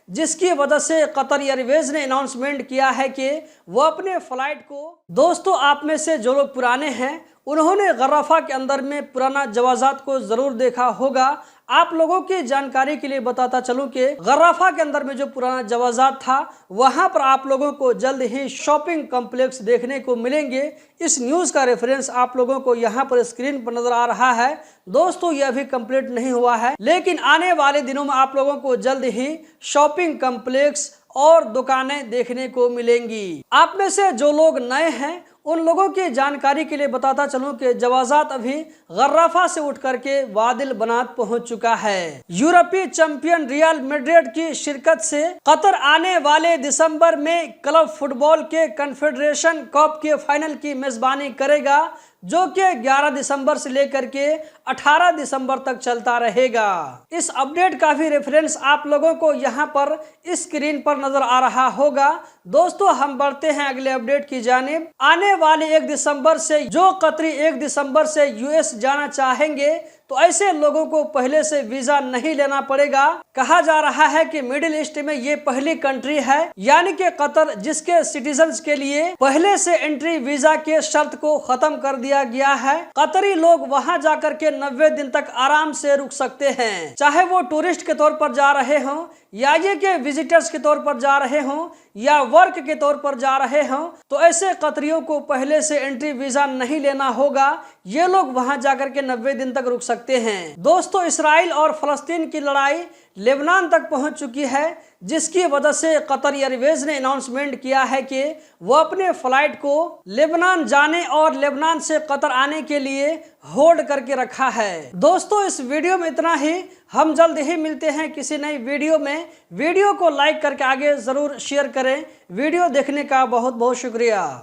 जिसकी वजह से कतर एयरवेज ने अनाउंसमेंट किया है कि वो अपने फ्लाइट को, दोस्तों आप में से जो लोग पुराने हैं उन्होंने गर्राफा के अंदर में पुराना जवाजात को जरूर देखा होगा। आप लोगों की जानकारी के लिए बताता चलूं कि गर्राफा के अंदर में जो पुराना जवाजात था वहां पर आप लोगों को जल्द ही शॉपिंग कॉम्प्लेक्स देखने को मिलेंगे। इस न्यूज का रेफरेंस आप लोगों को यहां पर स्क्रीन पर नजर आ रहा है। दोस्तों यह अभी कंप्लीट नहीं हुआ है, लेकिन आने वाले दिनों में आप लोगों को जल्द ही शॉपिंग कॉम्प्लेक्स और दुकानें देखने को मिलेंगी। आप में से जो लोग नए हैं उन लोगों की जानकारी के लिए बताता चलूं कि जवाजात अभी गर्राफा से उठ करके वादिल बनात पहुंच चुका है। यूरोपीय चैंपियन रियल मैड्रिड की शिरकत से कतर आने वाले दिसंबर में क्लब फुटबॉल के कन्फेडरेशन कप के फाइनल की मेजबानी करेगा, जो कि 11 दिसंबर से लेकर के 18 दिसंबर तक चलता रहेगा। इस अपडेट का भी रेफरेंस आप लोगों को यहाँ पर स्क्रीन पर नजर आ रहा होगा। दोस्तों हम बढ़ते हैं अगले अपडेट की जानिब। आने वाले 1 दिसंबर से जो कतरी 1 दिसंबर से यूएस जाना चाहेंगे तो ऐसे लोगों को पहले से वीजा नहीं लेना पड़ेगा। कहा जा रहा है कि मिडिल ईस्ट में ये पहली कंट्री है, यानी कि कतर, जिसके सिटीजन्स के लिए पहले से एंट्री वीजा के शर्त को खत्म कर दिया गया है। कतरी लोग वहां जाकर के 90 दिन तक आराम से रुक सकते हैं, चाहे वो टूरिस्ट के तौर पर जा रहे हों या ये के विजिटर्स के तौर पर जा रहे हों या वर्क के तौर पर जा रहे हों। तो ऐसे कतरियों को पहले से एंट्री वीजा नहीं लेना होगा। ये लोग वहां जाकर के 90 दिन तक रुक सकते हैं। दोस्तों इसराइल और फलस्तीन की लड़ाई लेबनान तक पहुंच चुकी है, जिसकी वजह से कतर एयरवेज ने अनाउंसमेंट किया है कि वो अपने फ्लाइट को लेबनान जाने और लेबनान से कतर आने के लिए होल्ड करके रखा है। दोस्तों इस वीडियो में इतना ही। हम जल्द ही मिलते हैं किसी नई वीडियो में। वीडियो को लाइक करके आगे जरूर शेयर करें। वीडियो देखने का बहुत बहुत शुक्रिया।